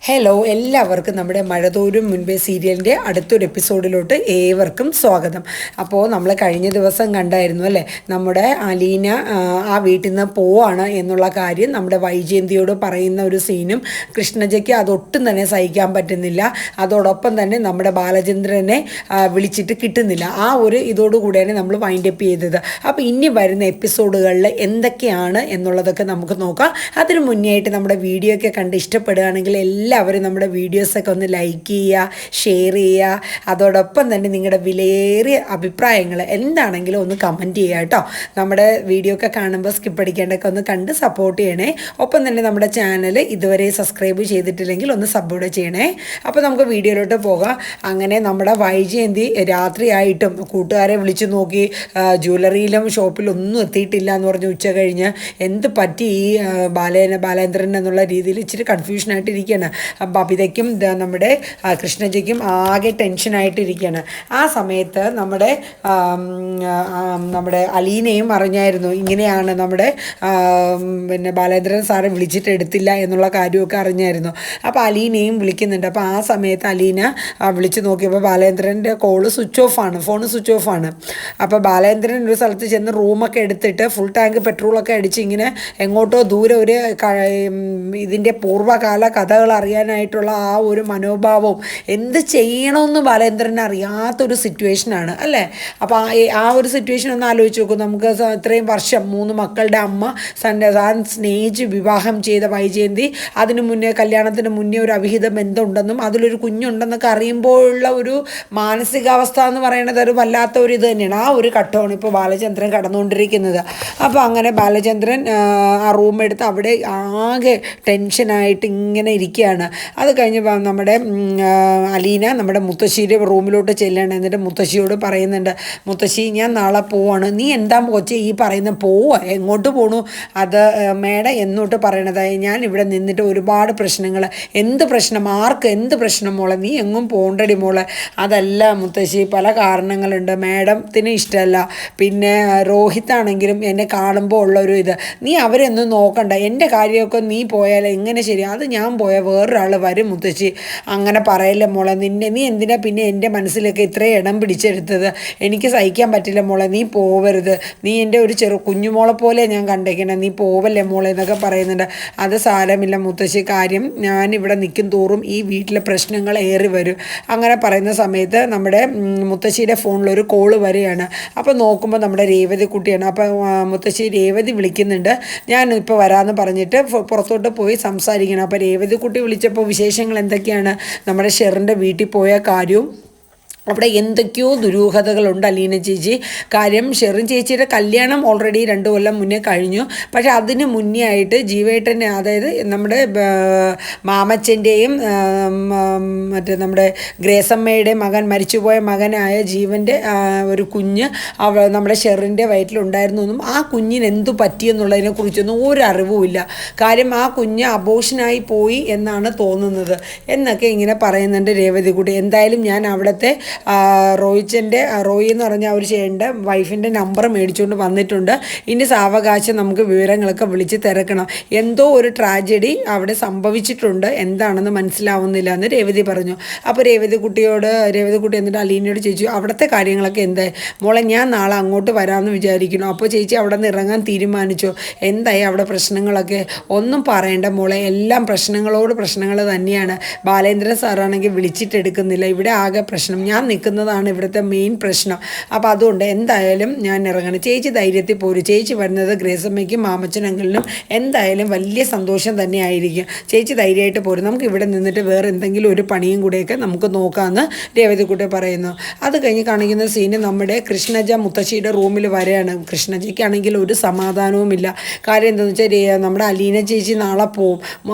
Hello, എല്ലാവർക്കും നമ്മുടെ മഴതോരും മുൻപേ സീരിയലിൻ്റെ അടുത്തൊരു എപ്പിസോഡിലോട്ട് ഏവർക്കും സ്വാഗതം. അപ്പോൾ നമ്മൾ കഴിഞ്ഞ ദിവസം കണ്ടായിരുന്നു അല്ലേ, നമ്മുടെ അലീന ആ വീട്ടിൽ നിന്ന് പോവാണ് എന്നുള്ള കാര്യം നമ്മുടെ വൈജയന്തിയോട് പറയുന്ന ഒരു സീനും കൃഷ്ണജയ്ക്ക് അതൊട്ടും തന്നെ സഹിക്കാൻ പറ്റുന്നില്ല. അതോടൊപ്പം തന്നെ നമ്മുടെ ബാലചന്ദ്രനെ വിളിച്ചിട്ട് കിട്ടുന്നില്ല. ആ ഒരു ഇതോടുകൂടിയാണ് നമ്മൾ വൈൻഡപ്പ് ചെയ്തത്. അപ്പോൾ ഇനി വരുന്ന എപ്പിസോഡുകളിൽ എന്തൊക്കെയാണ് എന്നുള്ളതൊക്കെ നമുക്ക് നോക്കാം. അതിന് മുന്നേ ആയിട്ട് നമ്മുടെ വീഡിയോ ഒക്കെ കണ്ട് ഇഷ്ടപ്പെടുകയാണെങ്കിൽ എല്ലാവരും നമ്മുടെ വീഡിയോസൊക്കെ ഒന്ന് ലൈക്ക് ചെയ്യുക, ഷെയർ ചെയ്യുക. അതോടൊപ്പം തന്നെ നിങ്ങളുടെ വിലയേറിയ അഭിപ്രായങ്ങൾ എന്താണെങ്കിലും ഒന്ന് കമൻറ്റ് ചെയ്യുക കേട്ടോ. നമ്മുടെ വീഡിയോ ഒക്കെ കാണുമ്പോൾ സ്കിപ്പ് അടിക്കേണ്ടൊക്കെ ഒന്ന് കണ്ട് സപ്പോർട്ട് ചെയ്യണേ. ഒപ്പം തന്നെ നമ്മുടെ ചാനൽ ഇതുവരെ സബ്സ്ക്രൈബ് ചെയ്തിട്ടില്ലെങ്കിൽ ഒന്ന് സപ്പോർട്ട് ചെയ്യണേ. അപ്പോൾ നമുക്ക് വീഡിയോയിലോട്ട് പോകാം. അങ്ങനെ നമ്മുടെ വൈജയന്തി രാത്രിയായിട്ടും കൂട്ടുകാരെ വിളിച്ചു നോക്കി, ജ്വല്ലറിയിലും ഷോപ്പിലൊന്നും എത്തിയിട്ടില്ല എന്ന് പറഞ്ഞ് ഉച്ച കഴിഞ്ഞ് എന്ത് പറ്റി ഈ ബാലേന്ദ്രൻ എന്നുള്ള രീതിയിൽ ഇച്ചിരി കൺഫ്യൂഷനായിട്ടിരിക്കുകയാണ്. ബബിതയ്ക്കും നമ്മുടെ കൃഷ്ണജയ്ക്കും ആകെ ടെൻഷനായിട്ടിരിക്കുകയാണ്. ആ സമയത്ത് നമ്മുടെ അലീനയും അറിഞ്ഞായിരുന്നു ഇങ്ങനെയാണ് നമ്മുടെ ബാലേന്ദ്രൻ സാറെ വിളിച്ചിട്ട് എടുത്തില്ല എന്നുള്ള കാര്യമൊക്കെ അറിഞ്ഞായിരുന്നു. അപ്പോൾ അലീനയും വിളിക്കുന്നുണ്ട്. അപ്പോൾ ആ സമയത്ത് അലീന വിളിച്ച് നോക്കിയപ്പോൾ ബാലേന്ദ്രൻ്റെ ഫോൺ സ്വിച്ച് ഓഫ് ആണ്. അപ്പോൾ ബാലേന്ദ്രൻ ഒരു സ്ഥലത്ത് ചെന്ന് റൂമൊക്കെ എടുത്തിട്ട് ഫുൾ ടാങ്ക് പെട്രോളൊക്കെ അടിച്ച് ഇങ്ങനെ എങ്ങോട്ടോ ദൂരെ ഒരു ഇതിൻ്റെ പൂർവ്വകാല കഥകൾ അറിയാനായിട്ടുള്ള ആ ഒരു മനോഭാവവും എന്ത് ചെയ്യണമെന്ന് ബാലേന്ദ്രന് അറിയാത്തൊരു സിറ്റുവേഷനാണ് അല്ലേ. അപ്പോൾ ആ ഒരു സിറ്റുവേഷൻ ഒന്ന് ആലോചിച്ച് നോക്കും. നമുക്ക് ഇത്രയും വർഷം 3 മക്കളുടെ അമ്മ താൻ സ്നേഹിച്ച് വിവാഹം ചെയ്ത വൈജയന്തി കല്യാണത്തിന് മുന്നേ ഒരു അവിഹിത ബന്ധമുണ്ടെന്നും അതിലൊരു കുഞ്ഞുണ്ടെന്നൊക്കെ അറിയുമ്പോഴുള്ള ഒരു മാനസികാവസ്ഥ എന്ന് പറയുന്നത് ഒരു വല്ലാത്ത ഒരു ഇത് തന്നെയാണ്. ആ ഒരു ഘട്ടമാണ് ഇപ്പോൾ ബാലചന്ദ്രൻ കടന്നുകൊണ്ടിരിക്കുന്നത്. അപ്പോൾ അങ്ങനെ ബാലചന്ദ്രൻ ആ റൂമെടുത്ത് അവിടെ ആകെ ടെൻഷനായിട്ട് ഇങ്ങനെ ഇരിക്കുകയാണ്. അത് കഴിഞ്ഞ് നമ്മുടെ അലീന നമ്മുടെ മുത്തശ്ശിയുടെ റൂമിലോട്ട് ചെല്ലുകയാണ്. എന്നിട്ട് മുത്തശ്ശിയോട് പറയുന്നുണ്ട്, മുത്തശ്ശി ഞാൻ നാളെ പോവാണ്. നീ എന്താ കൊച്ചേ ഈ പറയുന്ന പോവുക, എങ്ങോട്ട് പോണു? അത് മേഡം എന്നോട്ട് പറയണതായി. ഞാൻ ഇവിടെ നിന്നിട്ട് ഒരുപാട് പ്രശ്നങ്ങൾ, എന്ത് പ്രശ്നം, ആർക്ക് എന്ത് പ്രശ്നം മോളെ, നീ എങ്ങും പോകണ്ടടി മോളെ. അതല്ല മുത്തശ്ശി, പല കാരണങ്ങളുണ്ട്. മേഡത്തിന് ഇഷ്ടമല്ല, പിന്നെ രോഹിത്താണെങ്കിലും എന്നെ കാണുമ്പോൾ ഉള്ളൊരു ഇത്, നീ അവരെയൊന്നും നോക്കണ്ട, എൻ്റെ കാര്യമൊക്കെ നീ പോയാൽ എങ്ങനെ ശരി, അത് ഞാൻ പോയാൽ വേറൊരാൾ വരും മുത്തശ്ശി. അങ്ങനെ പറയല്ലേ മോളെ, നീ എന്തിനാ പിന്നെ എൻ്റെ മനസ്സിലൊക്കെ ഇത്രയും ഇടം പിടിച്ചെടുത്തത്? എനിക്ക് സഹിക്കാൻ പറ്റില്ല മോളെ, നീ പോവരുത്, നീ എൻ്റെ ഒരു കുഞ്ഞുമോളെ പോലെ ഞാൻ കണ്ടേക്കണം, നീ പോവല്ലേ മോളെ എന്നൊക്കെ പറയുന്നുണ്ട്. അത് സാരമില്ല മുത്തശ്ശി, കാര്യം ഞാനിവിടെ നിൽക്കും തോറും ഈ വീട്ടിലെ പ്രശ്നങ്ങൾ ഏറി വരും. അങ്ങനെ പറയുന്ന സമയത്ത് നമ്മുടെ മുത്തശ്ശിയുടെ ഫോണിലൊരു കോള് വരികയാണ്. അപ്പോൾ നോക്കുമ്പോൾ നമ്മുടെ രേവതി കുട്ടിയാണ്. അപ്പോൾ മുത്തശ്ശി രേവതി വിളിക്കുന്നുണ്ട്, ഞാൻ ഇപ്പോൾ വരാമെന്ന് പറഞ്ഞിട്ട് പുറത്തോട്ട് പോയി സംസാരിക്കണം. അപ്പോൾ രേവതി കുട്ടി വിളിച്ചപ്പോൾ വിശേഷങ്ങൾ എന്തൊക്കെയാണ്, നമ്മുടെ ഷെറിൻ്റെ വീട്ടിൽ പോയ കാര്യവും അവിടെ എന്തൊക്കെയോ ദുരൂഹതകളുണ്ട് അലീന ചേച്ചി. കാര്യം ഷെറിൻ ചേച്ചിയുടെ കല്യാണം ഓൾറെഡി 2 കൊല്ലം മുന്നേ കഴിഞ്ഞു. പക്ഷേ അതിന് മുന്നേ ആയിട്ട് ജീവേട്ടൻ്റെ, അതായത് നമ്മുടെ മാമച്ചൻ്റെയും നമ്മുടെ ഗ്രേസമ്മയുടെയും മരിച്ചുപോയ മകനായ ജീവൻ്റെ ഒരു കുഞ്ഞ് നമ്മുടെ ഷെറിൻ്റെ വയറ്റിലുണ്ടായിരുന്നു എന്നും ആ കുഞ്ഞിന് എന്തു പറ്റിയെന്നുള്ളതിനെ കുറിച്ചൊന്നും ഒരറിവുമില്ല. കാര്യം ആ കുഞ്ഞ് അബോഷനായി പോയി എന്നാണ് തോന്നുന്നത് എന്നൊക്കെ ഇങ്ങനെ പറയുന്നുണ്ട് രേവതി കുട്ടി. എന്തായാലും ഞാൻ അവിടുത്തെ റോയി എന്ന് പറഞ്ഞ ഒരു ചേട്ടൻ്റെ വൈഫിൻ്റെ നമ്പർ മേടിച്ചുകൊണ്ട് വന്നിട്ടുണ്ട്. ഇനി സാവകാശം നമുക്ക് വിവരങ്ങളൊക്കെ വിളിച്ച് തിരക്കണം. എന്തോ ഒരു ട്രാജഡി അവിടെ സംഭവിച്ചിട്ടുണ്ട്, എന്താണെന്ന് മനസ്സിലാവുന്നില്ല എന്ന് രേവതി പറഞ്ഞു. അപ്പോൾ രേവതി കുട്ടി എന്നിട്ട് അലീനയോട് ചേച്ചി അവിടുത്തെ കാര്യങ്ങളൊക്കെ എന്തായി മോളെ, ഞാൻ നാളെ അങ്ങോട്ട് വരാമെന്ന് വിചാരിക്കുന്നു. അപ്പോൾ ചേച്ചി അവിടെ നിന്ന് ഇറങ്ങാൻ തീരുമാനിച്ചോ? എന്തായി അവിടെ പ്രശ്നങ്ങളൊക്കെ? ഒന്നും പറയണ്ട മോളെ, എല്ലാം പ്രശ്നങ്ങൾ തന്നെയാണ്. ബാലേന്ദ്രൻ സാറാണെങ്കിൽ വിളിച്ചിട്ടെടുക്കുന്നില്ല. ഇവിടെ ആകെ പ്രശ്നം, ഞാൻ നിൽക്കുന്നതാണ് ഇവിടുത്തെ മെയിൻ പ്രശ്നം. അപ്പോൾ അതുകൊണ്ട് എന്തായാലും ഞാൻ ഇറങ്ങണം. ചേച്ചി ധൈര്യത്തിൽ പോരും. ചേച്ചി വരുന്നത് ഗ്രേസമ്മയ്ക്കും മാമച്ചനങ്ങളിലും എന്തായാലും വലിയ സന്തോഷം തന്നെ ആയിരിക്കും. ചേച്ചി ധൈര്യമായിട്ട് പോരും. നമുക്ക് ഇവിടെ നിന്നിട്ട് വേറെ എന്തെങ്കിലും ഒരു പണിയും കൂടെയൊക്കെ നമുക്ക് നോക്കാമെന്ന് രേവതിക്കുട്ടി പറയുന്നു. അത് കഴിഞ്ഞ് കാണിക്കുന്ന സീന് നമ്മുടെ കൃഷ്ണജ മുത്തശ്ശിയുടെ റൂമിൽ വരെയാണ്. കൃഷ്ണജയ്ക്കാണെങ്കിൽ ഒരു സമാധാനവുമില്ല. കാര്യം എന്താണെന്ന് വെച്ചാൽ നമ്മുടെ അലീന ചേച്ചി നാളെ പോവും.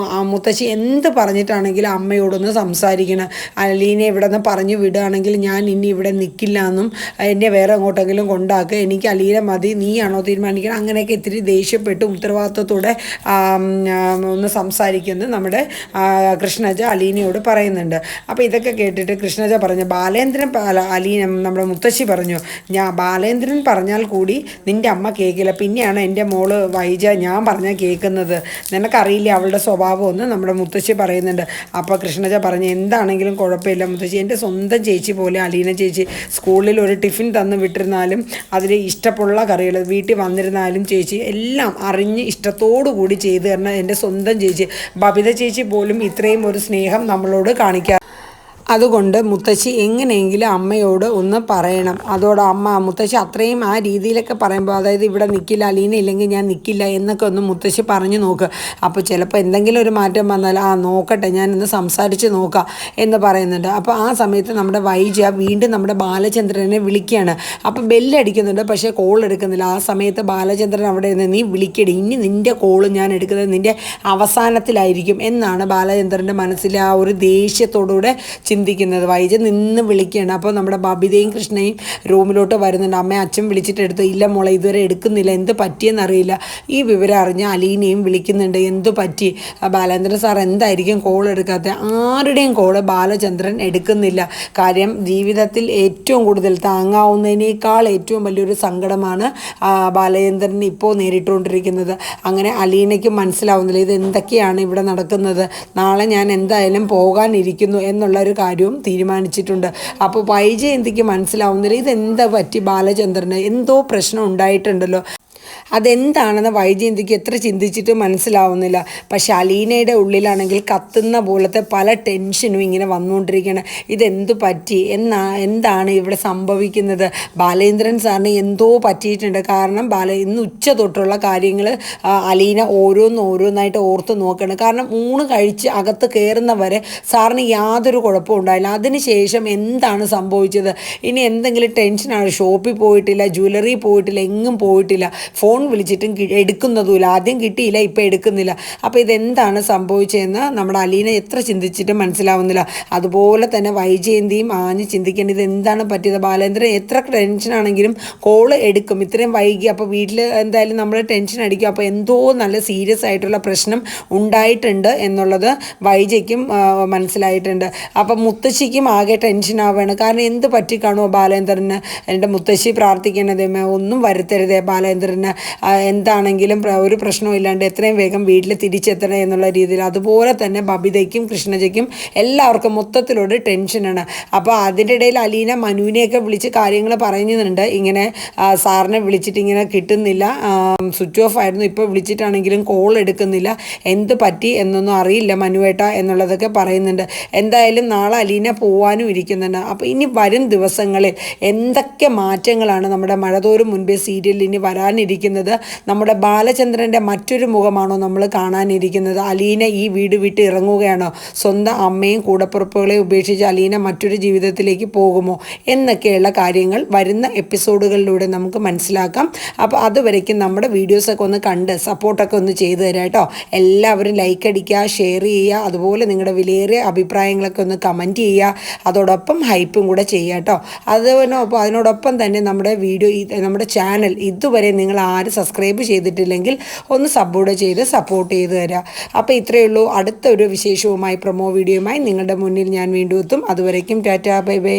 മുത്തശ്ശി എന്ത് പറഞ്ഞിട്ടാണെങ്കിലും അമ്മയോടൊന്ന് സംസാരിക്കണം. അലീന ഇവിടെ നിന്ന് പറഞ്ഞു വിടുകയാണെങ്കിൽ ഞാൻ ഇനി ഇവിടെ നിൽക്കില്ല എന്നും എന്നെ വേറെ എങ്ങോട്ടെങ്കിലും കൊണ്ടാക്കുക, എനിക്ക് അലീന മതി, നീയാണോ തീരുമാനിക്കണം, അങ്ങനെയൊക്കെ ഇത്തിരി ദേഷ്യപ്പെട്ട് ഉത്തരവാദിത്വത്തോടെ ഒന്ന് സംസാരിക്കുന്നത് നമ്മുടെ കൃഷ്ണജ അലീനയോട് പറയുന്നുണ്ട്. അപ്പോൾ ഇതൊക്കെ കേട്ടിട്ട് കൃഷ്ണജ പറഞ്ഞു, ബാലേന്ദ്രൻ അലീന നമ്മുടെ മുത്തശ്ശി പറഞ്ഞു, ബാലേന്ദ്രൻ പറഞ്ഞാൽ കൂടി നിൻ്റെ അമ്മ കേൾക്കില്ല, പിന്നെയാണ് എൻ്റെ മോള് വൈജ ഞാൻ പറഞ്ഞാൽ കേൾക്കുന്നത്, നിനക്കറിയില്ല അവളുടെ സ്വഭാവം എന്ന് നമ്മുടെ മുത്തശ്ശി പറയുന്നുണ്ട്. അപ്പോൾ കൃഷ്ണജ പറഞ്ഞു, എന്താണെങ്കിലും കുഴപ്പമില്ല മുത്തശ്ശി, എൻ്റെ സ്വന്തം ചേച്ചി പോലെ അലീന ചേച്ചി, സ്കൂളിൽ ഒരു ടിഫിൻ തന്ന് വിട്ടിരുന്നാലും അതിൽ ഇഷ്ടമുള്ള കറികൾ വീട്ടിൽ വന്നിരുന്നാലും ചേച്ചി എല്ലാം അറിഞ്ഞ് ഇഷ്ടത്തോടു കൂടി ചെയ്തു തരണം എൻ്റെ സ്വന്തം ചേച്ചി. ബബിത ചേച്ചി പോലും ഇത്രയും ഒരു സ്നേഹം നമ്മളോട് കാണിക്കാം. അതുകൊണ്ട് മുത്തശ്ശി എങ്ങനെയെങ്കിലും അമ്മയോട് ഒന്ന് പറയണം. അതോടെ മുത്തശ്ശി അത്രയും ആ രീതിയിലൊക്കെ പറയുമ്പോൾ, അതായത് ഇവിടെ നിൽക്കില്ല, അലീന ഇല്ലെങ്കിൽ ഞാൻ നിൽക്കില്ല എന്നൊക്കെ ഒന്ന് മുത്തശ്ശി പറഞ്ഞു നോക്ക്. അപ്പോൾ ചിലപ്പോൾ എന്തെങ്കിലും ഒരു മാറ്റം വന്നാൽ നോക്കട്ടെ, ഞാനൊന്ന് സംസാരിച്ച് നോക്കാം എന്ന് പറയുന്നുണ്ട്. അപ്പോൾ ആ സമയത്ത് നമ്മുടെ വൈജ വീണ്ടും നമ്മുടെ ബാലചന്ദ്രനെ വിളിക്കുകയാണ്. അപ്പോൾ ബെല്ലടിക്കുന്നുണ്ട്, പക്ഷേ കോൾ എടുക്കുന്നില്ല. ആ സമയത്ത് ബാലചന്ദ്രൻ അവിടെ നിന്ന്, നീ വിളിക്കടി, ഇനി നിൻ്റെ കോള് ഞാൻ എടുക്കുന്നത് നിൻ്റെ അവസാനത്തിലായിരിക്കും എന്നാണ് ബാലചന്ദ്രൻ്റെ മനസ്സിലെ ആ ഒരു ദേഷ്യത്തോടുകൂടെ ചിന്തിക്കുന്നത്. വൈജ നിന്ന് വിളിക്കുകയാണ്. അപ്പോൾ നമ്മുടെ ബബിതയും കൃഷ്ണയും റൂമിലോട്ട് വരുന്നുണ്ട്. അമ്മയെ അച്ഛൻ വിളിച്ചിട്ടെടുത്ത്, ഇല്ല മോളെ ഇതുവരെ എടുക്കുന്നില്ല, എന്ത് പറ്റിയെന്നറിയില്ല. ഈ വിവരം അറിഞ്ഞ അലീനയും വിളിക്കുന്നുണ്ട്, എന്തു പറ്റി, ബാലേന്ദ്രൻ സാർ എന്തായിരിക്കും കോൾ എടുക്കാത്ത, ആരുടെയും കോള് ബാലചന്ദ്രൻ എടുക്കുന്നില്ല. കാര്യം ജീവിതത്തിൽ ഏറ്റവും കൂടുതൽ താങ്ങാവുന്നതിനേക്കാൾ ഏറ്റവും വലിയൊരു സങ്കടമാണ് ബാലചന്ദ്രൻ ഇപ്പോൾ നേരിട്ടുകൊണ്ടിരിക്കുന്നത്. അങ്ങനെ അലീനയ്ക്ക് മനസ്സിലാവുന്നില്ല ഇത് എന്തൊക്കെയാണ് ഇവിടെ നടക്കുന്നത്, നാളെ ഞാൻ എന്തായാലും പോകാനിരിക്കുന്നു എന്നുള്ളൊരു കാര്യവും തീരുമാനിച്ചിട്ടുണ്ട്. അപ്പോൾ വൈജയന്തിക്ക് മനസ്സിലാവുന്നില്ല ഇതെന്താ പറ്റി, ബാലചന്ദ്രന് എന്തോ പ്രശ്നം ഉണ്ടായിട്ടുണ്ടല്ലോ, അതെന്താണെന്ന് വൈജയന്തിക്ക് എത്ര ചിന്തിച്ചിട്ട് മനസ്സിലാവുന്നില്ല. പക്ഷെ അലീനയുടെ ഉള്ളിലാണെങ്കിൽ കത്തുന്ന പോലത്തെ പല ടെൻഷനും ഇങ്ങനെ വന്നുകൊണ്ടിരിക്കുകയാണ്. ഇതെന്തു പറ്റി, എന്താണ് ഇവിടെ സംഭവിക്കുന്നത്, ബാലേന്ദ്രൻ സാറിന് എന്തോ പറ്റിയിട്ടുണ്ട്. കാരണം ഇന്ന് ഉച്ച തൊട്ടുള്ള കാര്യങ്ങൾ അലീന ഓരോന്നായിട്ട് ഓർത്ത് നോക്കുകയാണ്. കാരണം ഊണ് കഴിച്ച് അകത്ത് കയറുന്നവരെ സാറിന് യാതൊരു കുഴപ്പവും ഉണ്ടായില്ല. അതിനുശേഷം എന്താണ് സംഭവിച്ചത്, ഇനി എന്തെങ്കിലും ടെൻഷനാണ്, ഷോപ്പിൽ പോയിട്ടില്ല, ജ്വല്ലറി പോയിട്ടില്ല, എങ്ങും പോയിട്ടില്ല, ഫോൺ വിളിച്ചിട്ടും എടുക്കുന്നതുമില്ല, ആദ്യം കിട്ടിയില്ല ഇപ്പം എടുക്കുന്നില്ല. അപ്പോൾ ഇതെന്താണ് സംഭവിച്ചതെന്ന് നമ്മുടെ അലീന എത്ര ചിന്തിച്ചിട്ടും മനസ്സിലാവുന്നില്ല. അതുപോലെ തന്നെ വൈജയന്തിയും ആഞ്ഞ് ചിന്തിക്കേണ്ടത് ഇതെന്താണ് പറ്റിയത്, ബാലേന്ദ്രൻ എത്ര ടെൻഷനാണെങ്കിലും കോള് എടുക്കും, ഇത്രയും വൈകി, അപ്പോൾ വീട്ടിൽ എന്തായാലും നമ്മൾ ടെൻഷൻ അടിക്കും, അപ്പോൾ എന്തോ നല്ല സീരിയസ് ആയിട്ടുള്ള പ്രശ്നം ഉണ്ടായിട്ടുണ്ട് എന്നുള്ളത് വൈജയ്ക്കും മനസ്സിലായിട്ടുണ്ട്. അപ്പം മുത്തശ്ശിക്കും ആകെ ടെൻഷൻ ആവുകയാണ്. കാരണം എന്ത് പറ്റിക്കാണോ ബാലേന്ദ്രന്, എൻ്റെ മുത്തശ്ശി പ്രാർത്ഥിക്കേണ്ടത് ഒന്നും വരുത്തരുതേ ബാലേന്ദ്രന്, എന്താണെങ്കിലും ഒരു പ്രശ്നവും ഇല്ലാണ്ട് എത്രയും വേഗം വീട്ടിൽ തിരിച്ചെത്തണം എന്നുള്ള രീതിയിൽ. അതുപോലെ തന്നെ ബബിതയ്ക്കും കൃഷ്ണജയ്ക്കും എല്ലാവർക്കും മൊത്തത്തിലൊരു ടെൻഷനാണ്. അപ്പോൾ അതിൻ്റെ ഇടയിൽ അലീന മനുവിനെയൊക്കെ വിളിച്ച് കാര്യങ്ങൾ പറയുന്നുണ്ട്, ഇങ്ങനെ സാറിനെ വിളിച്ചിട്ട് ഇങ്ങനെ കിട്ടുന്നില്ല, സ്വിച്ച് ഓഫ് ആയിരുന്നു, ഇപ്പോൾ വിളിച്ചിട്ടാണെങ്കിലും കോൾ എടുക്കുന്നില്ല, എന്ത് പറ്റി എന്നൊന്നും അറിയില്ല മനുവേട്ട എന്നുള്ളതൊക്കെ പറയുന്നുണ്ട്. എന്തായാലും നാളെ അലീന പോവാനും ഇരിക്കുന്നുണ്ട്. അപ്പോൾ ഇനി വരും ദിവസങ്ങളിൽ എന്തൊക്കെ മാറ്റങ്ങളാണ് നമ്മുടെ മഴതോറും മുൻപേ സീരിയലിൽ ഇനി വരാനിരിക്കുന്നത്, നമ്മുടെ ബാലചന്ദ്രൻ്റെ മറ്റൊരു മുഖമാണോ നമ്മൾ കാണാനിരിക്കുന്നത്, അലീന ഈ വീട് വിട്ട് ഇറങ്ങുകയാണോ, സ്വന്തം അമ്മയും കൂടപ്പുറപ്പുകളെ ഉപേക്ഷിച്ച് അലീന മറ്റൊരു ജീവിതത്തിലേക്ക് പോകുമോ എന്നൊക്കെയുള്ള കാര്യങ്ങൾ വരുന്ന എപ്പിസോഡുകളിലൂടെ നമുക്ക് മനസ്സിലാക്കാം. അപ്പോൾ അതുവരേക്കും നമ്മുടെ വീഡിയോസൊക്കെ ഒന്ന് കണ്ട് സപ്പോർട്ടൊക്കെ ഒന്ന് ചെയ്തു തരാം കേട്ടോ. എല്ലാവരും ലൈക്ക് അടിക്കുക, ഷെയർ ചെയ്യുക, അതുപോലെ നിങ്ങളുടെ വിലയേറിയ അഭിപ്രായങ്ങളൊക്കെ ഒന്ന് കമൻറ്റ് ചെയ്യുക, അതോടൊപ്പം ഹൈപ്പും കൂടെ ചെയ്യുക കേട്ടോ. അതിനോടൊപ്പം തന്നെ നമ്മുടെ നമ്മുടെ ചാനൽ ഇതുവരെ നിങ്ങൾ ആരും സബ്സ്ക്രൈബ് ചെയ്തിട്ടില്ലെങ്കിൽ ഒന്ന് സബ്ബൂടെ ചെയ്ത് സപ്പോർട്ട് ചെയ്ത് തരാം. അപ്പോൾ ഇത്രയേ ഉള്ളൂ. അടുത്തൊരു വിശേഷവുമായി പ്രൊമോ വീഡിയോയുമായി നിങ്ങളുടെ മുന്നിൽ ഞാൻ വീണ്ടും എത്തും. അതുവരേക്കും ടാറ്റാ, ബൈ ബൈ.